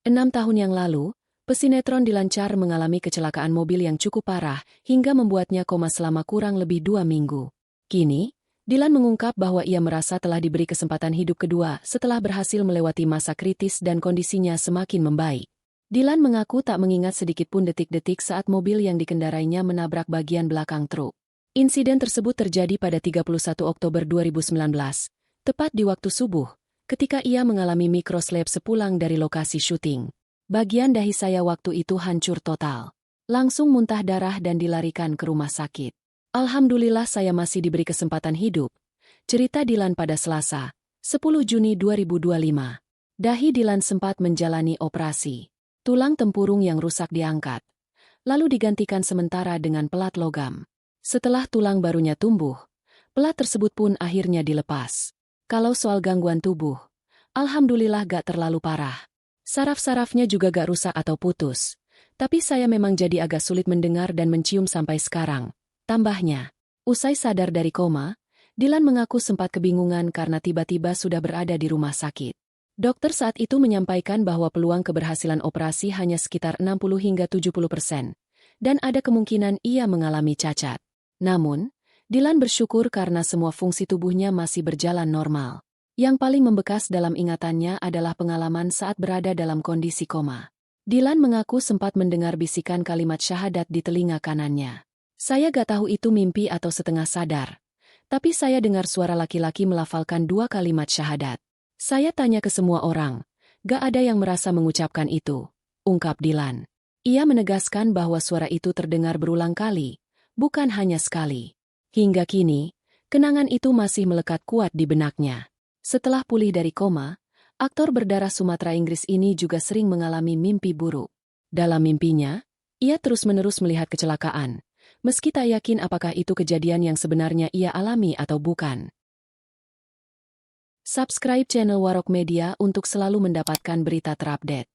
6 tahun yang lalu, pesinetron Dilan Char mengalami kecelakaan mobil yang cukup parah hingga membuatnya koma selama kurang lebih 2 minggu. Kini, Dilan mengungkap bahwa ia merasa telah diberi kesempatan hidup kedua setelah berhasil melewati masa kritis dan kondisinya semakin membaik. Dilan mengaku tak mengingat sedikitpun detik-detik saat mobil yang dikendarainya menabrak bagian belakang truk. Insiden tersebut terjadi pada 31 Oktober 2019, tepat di waktu subuh, ketika ia mengalami mikroslep sepulang dari lokasi syuting. Bagian dahi saya waktu itu hancur total. Langsung muntah darah dan dilarikan ke rumah sakit. Alhamdulillah saya masih diberi kesempatan hidup. Cerita Dilan pada Selasa, 10 Juni 2025. Dahi Dilan sempat menjalani operasi. Tulang tempurung yang rusak diangkat, lalu digantikan sementara dengan pelat logam. Setelah tulang barunya tumbuh, pelat tersebut pun akhirnya dilepas. Kalau soal gangguan tubuh, alhamdulillah gak terlalu parah. Saraf-sarafnya juga gak rusak atau putus. Tapi saya memang jadi agak sulit mendengar dan mencium sampai sekarang. Tambahnya, usai sadar dari koma, Dilan mengaku sempat kebingungan karena tiba-tiba sudah berada di rumah sakit. Dokter saat itu menyampaikan bahwa peluang keberhasilan operasi hanya sekitar 60 hingga 70%, dan ada kemungkinan ia mengalami cacat. Namun, Dilan bersyukur karena semua fungsi tubuhnya masih berjalan normal. Yang paling membekas dalam ingatannya adalah pengalaman saat berada dalam kondisi koma. Dilan mengaku sempat mendengar bisikan kalimat syahadat di telinga kanannya. Saya gak tahu itu mimpi atau setengah sadar. Tapi saya dengar suara laki-laki melafalkan 2 kalimat syahadat. Saya tanya ke semua orang, gak ada yang merasa mengucapkan itu, ungkap Dilan. Ia menegaskan bahwa suara itu terdengar berulang kali, bukan hanya sekali. Hingga kini, kenangan itu masih melekat kuat di benaknya. Setelah pulih dari koma, aktor berdarah Sumatera Inggris ini juga sering mengalami mimpi buruk. Dalam mimpinya, ia terus-menerus melihat kecelakaan, meski tak yakin apakah itu kejadian yang sebenarnya ia alami atau bukan. Subscribe channel Warok Media untuk selalu mendapatkan berita terupdate.